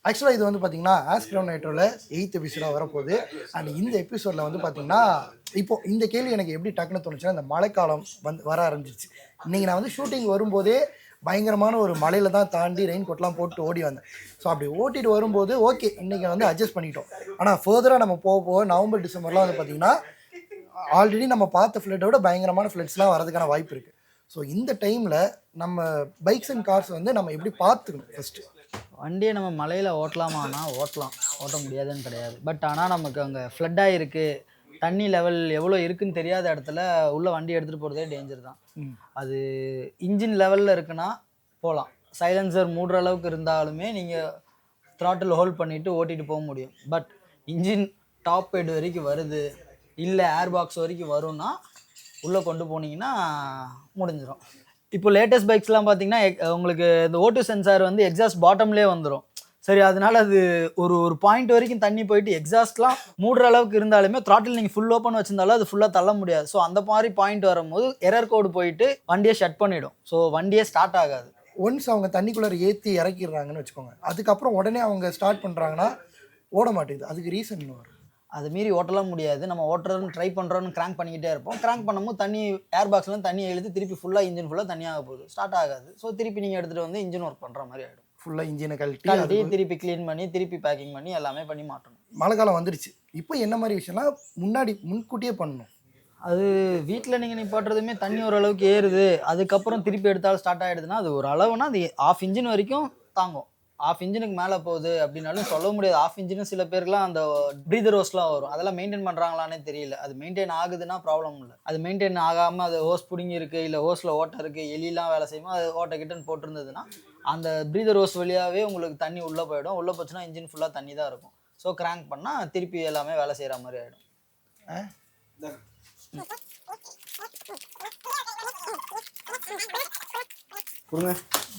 ஆக்சுவலாக இது வந்து பார்த்தீங்கன்னா RevNitroல 8th எபிசோடாக வரப்போகுது. அண்ட் இந்த எபிசோடில் வந்து பார்த்தீங்கன்னா இப்போ இந்த கேள்வி எனக்கு எப்படி டக்குன்னு தோணுச்சுன்னா, இந்த மழைக்காலம் வர ஆரம்பிச்சிச்சு. இன்றைக்கி நான் வந்து ஷூட்டிங் வரும்போதே பயங்கரமான ஒரு மலையில் தான் தாண்டி ரெயின் கோட்லாம் போட்டு ஓடி வந்தேன். ஸோ அப்படி ஓட்டிட்டு வரும்போது ஓகே இன்றைக்கி வந்து அட்ஜஸ்ட் பண்ணிட்டோம். ஆனால் ஃபர்தராக நம்ம போக நவம்பர் டிசம்பர்லாம் வந்து பார்த்திங்கன்னா ஆல்ரெடி நம்ம பார்த்த ஃப்ளட்டை விட பயங்கரமான ஃப்ளட்ஸ்லாம் வரதுக்கான வாய்ப்பு இருக்குது. ஸோ இந்த டைமில் நம்ம பைக்ஸ் அண்ட் கார்ஸ் வந்து நம்ம எப்படி பார்த்துக்கணும்? ஃபஸ்ட்டு வண்டியை நம்ம மலையில் ஓட்டலாமான்னா ஓட்ட முடியாதுன்னு கிடையாது. பட் ஆனால் நமக்கு அங்கே ஃப்ளட்டாக இருக்குது, தண்ணி லெவல் எவ்வளோ இருக்குதுன்னு தெரியாத இடத்துல உள்ள வண்டி எடுத்துகிட்டு போகிறதே டேஞ்சர் தான். அது இன்ஜின் லெவலில் இருக்குன்னா போகலாம், சைலன்சர் மூடுற அளவுக்கு இருந்தாலுமே நீங்கள் த்ராட்டில் ஹோல்ட் பண்ணிவிட்டு ஓட்டிகிட்டு போக முடியும். பட் இன்ஜின் டாப் ஹெட் வரைக்கும் வருது, இல்லை ஏர் பாக்ஸ் வரைக்கும் வரும்னா உள்ளே கொண்டு போனீங்கன்னா முடிஞ்சிடும். இப்போ லேட்டஸ்ட் பைக்ஸ்லாம் பார்த்தீங்கன்னா உங்களுக்கு இந்த ஓட்டு சென்சார் வந்து எக்ஸாஸ்ட் பாட்டம்லேயே வந்துடும். சரி, அதனால அது ஒரு பாயிண்ட் வரைக்கும் தண்ணி போயிட்டு எக்ஸாஸ்ட்லாம் மூடுற அளவுக்கு இருந்தாலுமே த்ராட்டில் நீங்கள் ஃபுல் ஓப்பன் வச்சிருந்தாலும் அது ஃபுல்லாக தள்ள முடியாது. ஸோ அந்த மாதிரி பாயிண்ட் வரும்போது எரர் கோடு போயிட்டு வண்டியை ஷட் பண்ணிவிடும். ஸோ வண்டியே ஸ்டார்ட் ஆகாது. ஒன்ஸ் அவங்க தண்ணிக்குள்ளே ஏற்றி இறக்கிடுறாங்கன்னு வச்சுக்கோங்க, அதுக்கப்புறம் உடனே அவங்க ஸ்டார்ட் பண்ணுறாங்கன்னா ஓட மாட்டேங்குது. அதுக்கு ரீசன் இன்னும் வரும். அது மீறி ஓட்டலாம் முடியாது. நம்ம ஓட்டுறோன்னு ட்ரை பண்ணுறோன்னு கிராங்க் பண்ணிக்கிட்டே இருப்போம். கிராங்க் பண்ணும்போது தண்ணி ஏர் பாக்ஸ்லாம் தண்ணி எழுதி திருப்பி ஃபுல்லாக இன்ஜின் ஃபுல்லாக தண்ணியாக போகுது, ஸ்டார்ட் ஆகாது. ஸோ திருப்பி நீங்கள் எடுத்துகிட்டு வந்து இன்ஜின் ஒர்க் பண்ணுற மாதிரி ஆகிடும். ஃபுல்லாக இன்ஜினை கழட்டி திருப்பி க்ளீன் பண்ணி திருப்பி பேக்கிங் பண்ணி எல்லாமே பண்ணி மாட்டணும். மழை காலம் வந்துடுச்சு, இப்போ என்ன மாதிரி விஷயம்லாம் முன்கூட்டியே பண்ணணும்? அது வீட்டில் நீங்கள் நிப்பாட்டுறதுமே தண்ணி ஓரளவுக்கு ஏறுது, அதுக்கப்புறம் திருப்பி எடுத்தாலும் ஸ்டார்ட் ஆகிடுதுன்னா அது ஒரு அளவுனா அது ஆஃப் இன்ஜின் வரைக்கும் தாங்கும். ஆஃப் இன்ஜினுக்கு மேலே போகுது அப்படின்னாலும் சொல்ல முடியாது. ஆஃப் இன்ஜினும் சில பேருக்குலாம் அந்த ப்ரீதர் ஹோஸ்லாம் வரும், அதெல்லாம் மெயின்டைன் பண்ணுறாங்களானே தெரியல. அது மெயின்டைன் ஆகுதுன்னா ப்ராப்ளம் இல்லை. அது மெயின்டைன் ஆகாமல் அது ஹோஸ் பிடிங்கி இருக்குது, இல்லை ஹோஸில் ஓட்டை இருக்குது, எலிலாம் வேலை செய்யும்போது அது ஓட்டை கிட்டன்னு போட்டிருந்ததுன்னா அந்த ப்ரீதர் ஹோஸ் வழியாகவே உங்களுக்கு தண்ணி உள்ளே போயிடும். உள்ளே போச்சுன்னா இன்ஜின் ஃபுல்லாக தண்ணி தான் இருக்கும். ஸோ கிராங்க் பண்ணால் திருப்பி எல்லாமே வேலை செய்கிற மாதிரி ஆகிடும்.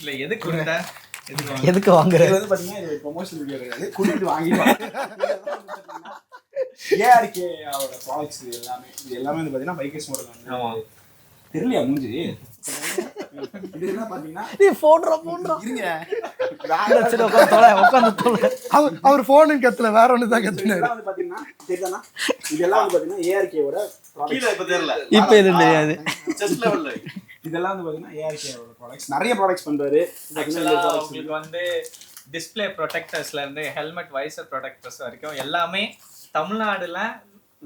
இல்லை எதுக்கு எதுக்கு வாங்குறது வந்து பார்த்தீங்கன்னா இது ப்ரொமோஷன் வீடியோ கிடையாது, கூட்டிட்டு வாங்கிடுவாங்க. ஏஆர்கே அவரோட ப்ராடக்ட்ஸ் இது எல்லாமே வந்து பார்த்தீங்கன்னா பைக்கர்ஸ் மாடல் தெரியலையா மூஞ்சி இது என்ன பார்த்தீங்கன்னா அவர் ஃபோனு கத்துல வேற ஒன்று தான் கத்துனாரு. வந்து பார்த்தீங்கன்னா தெரியுதானா, இதெல்லாம் வந்து பார்த்தீங்கன்னா ஏஆர்கேவோட ப்ராடக்ட்ஸ். இப்போ தெரியல, இப்போ எதுவும் தெரியாது. இதெல்லாம் வந்து பார்த்தீங்கன்னா ஏஆர்கேவோட ப்ராடக்ட்ஸ், நிறைய ப்ராடக்ட்ஸ் பண்ணுறாரு. உங்களுக்கு வந்து டிஸ்பிளே ப்ரொடெக்டர்ஸ்லேருந்து ஹெல்மெட் வைசர் ப்ரொடெக்டர்ஸ் வரைக்கும் எல்லாமே தமிழ்நாடுல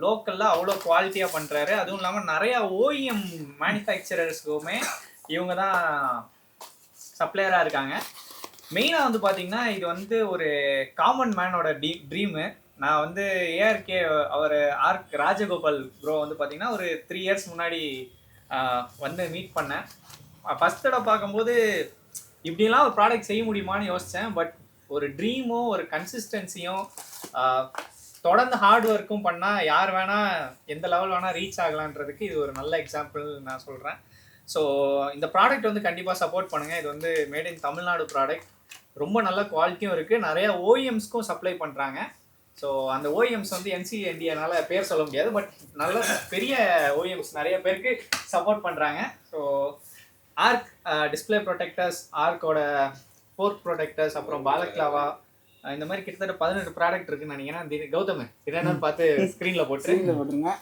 லோக்கலில் அவ்வளோ குவாலிட்டியாக பண்ணுறாரு. அதுவும் இல்லாமல் நிறையா ஓஇஎம் மேனுஃபேக்சரர்ஸ்க்குமே இவங்க தான் சப்ளையராக இருக்காங்க. மெயினாக வந்து பார்த்தீங்கன்னா இது வந்து ஒரு காமன் மேனோட ட்ரீமு. நான் வந்து ஏஆர்கே அவர் ராஜகோபால் ப்ரோ வந்து பார்த்தீங்கன்னா ஒரு 3 years முன்னாடி வந்து மீட் பண்ணேன். ஃபஸ்ட் தடவை பார்க்கும்போது இப்படிலாம் ஒரு ப்ராடக்ட் செய்ய முடியுமான்னு யோசித்தேன். பட் ஒரு ட்ரீமும் ஒரு கன்சிஸ்டன்சியும் தொடர்ந்து ஹார்ட் ஒர்க்கும் பண்ணால் யார் வேணால் எந்த லெவல் வேணால் ரீச் ஆகலான்றதுக்கு இது ஒரு நல்ல எக்ஸாம்பிள் நான் சொல்கிறேன். ஸோ இந்த ப்ராடக்ட் வந்து கண்டிப்பாக சப்போர்ட் பண்ணுங்கள். இது வந்து மேட் இன் தமிழ்நாடு ப்ராடக்ட், ரொம்ப நல்ல குவாலிட்டியும் இருக்குது, நிறையா ஓஇஎம்ஸ்க்கும் சப்ளை பண்ணுறாங்க. ஸோ அந்த ஓஇஎம்ஸ் வந்து NCNDனால பேர் சொல்ல முடியாது, பட் நல்ல பெரிய ஓஇஎம்ஸ் நிறைய பேருக்கு சப்போர்ட் பண்ணுறாங்க. ஸோ ஆர்க் டிஸ்பிளே ப்ரொடெக்டர்ஸ், ஆர்க்கோட ஃபோர்க் ப்ரொடெக்டர்ஸ், அப்புறம் பாலக்லாவா, இந்த மாதிரி கிட்டத்தட்ட 18 ப்ராடக்ட் இருக்குன்னு நினைக்கிறேன். கௌதம் என்னென்னு பார்த்து ஸ்க்ரீனில் போட்டுருங்க.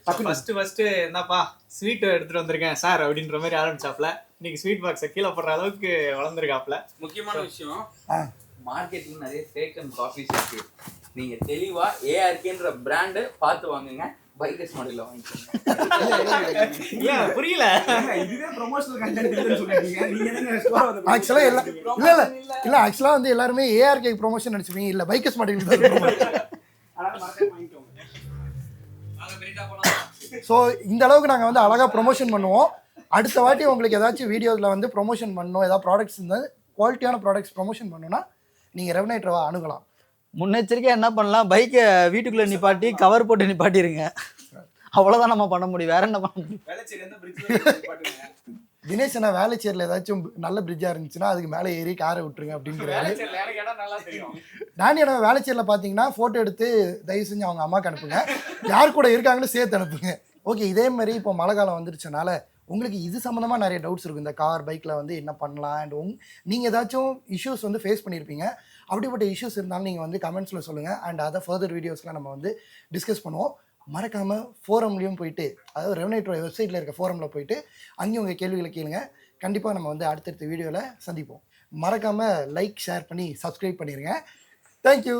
ஃபஸ்ட்டு என்னப்பா ஸ்வீட் எடுத்துகிட்டு வந்திருக்கேன் சார் அப்படின்ற மாதிரி ஆரம்பிச்சாப்ல. இன்னைக்கு ஸ்வீட் பாக்ஸை கீழே போடுற அளவுக்கு வளர்ந்துருக்காப்ல. முக்கியமான விஷயம், மார்க்கெட்டில் நிறைய ஃபேக் அண்ட் காஃபிஸ் இருக்கு. நீங்க தெளிவா ஏஆர்கேன்ற பிராண்டு பார்த்து வாங்குங்க, பைக்கர்ஸ் மாடல்ல வாங்கிக்கோங்க. புரியல, இதுவே ப்ரொமோஷனல் கண்டென்ட் சொல்றீங்க நீங்க. ஆக்சுவலா இல்ல ஆக்சுவலா வந்து எல்லாருமே ஏஆர்கே ப்ரொமோஷன் நினைச்சுப்பீங்க, இல்ல பைக்கர்ஸ் மாடல் தான். ஸோ இந்த அளவுக்கு நாங்கள் வந்து அழகாக ப்ரொமோஷன் பண்ணுவோம். அடுத்த வாட்டி உங்களுக்கு ஏதாச்சும் வீடியோவில் வந்து ப்ரொமோஷன் பண்ணணும், ஏதாவது ப்ராடக்ட்ஸ் இருந்தால் குவாலிட்டியான ப்ராடக்ட்ஸ் ப்ரொமோஷன் பண்ணணும்னா நீங்கள் RevNitroவை அணுகலாம். முன்னெச்சரிக்கையாக என்ன பண்ணலாம், பைக்கை வீட்டுக்குள்ளே நிப்பாட்டி கவர் போட்டு நிப்பாட்டிடுங்க. அவ்வளோதான் நம்ம பண்ண முடியும், வேற என்ன பண்ண முடியும்? தினேஷ் அண்ணா வேலைச்சேரியில் ஏதாச்சும் நல்ல பிரிட்ஜாக இருந்துச்சுன்னா அதுக்கு மேலே ஏறி காரை விட்டுருங்க அப்படிங்கிறாரு. டானியோட வேலைச்சேரியில் பார்த்தீங்கன்னா ஃபோட்டோ எடுத்து தயவு செஞ்சு அவங்க அம்மாவுக்கு அனுப்புங்க, யார் கூட இருக்காங்கன்னு சேர்த்து அனுப்புங்க. ஓகே, இதே மாதிரி இப்போ மழை காலம் வந்துருச்சனால உங்களுக்கு இது சம்மந்தமாக நிறைய டவுட்ஸ் இருக்கும். இந்த கார் பைக்கில் வந்து என்ன பண்ணலாம், அண்ட் நீங்கள் ஏதாச்சும் இஷ்யூஸ் வந்து ஃபேஸ் பண்ணியிருப்பீங்க. அப்படிப்பட்ட இஷ்யூஸ் இருந்தாலும் நீங்கள் வந்து கமெண்ட்ஸில் சொல்லுங்கள். அண்ட் அதை ஃபர்தர் வீடியோஸ்லாம் நம்ம வந்து டிஸ்கஸ் பண்ணுவோம். மறக்காமல் ஃபோரம்லேயும் போயிட்டு, அதாவது RevNitro வெப்சைட்டில் இருக்க ஃபோரமில் போயிட்டு அங்கேயும் உங்கள் கேள்விகளை கேளுங்க. கண்டிப்பாக நம்ம வந்து அடுத்தடுத்த வீடியோவில் சந்திப்போம். மறக்காமல் லைக் ஷேர் பண்ணி சப்ஸ்கிரைப் பண்ணிடுங்க. தேங்க்யூ.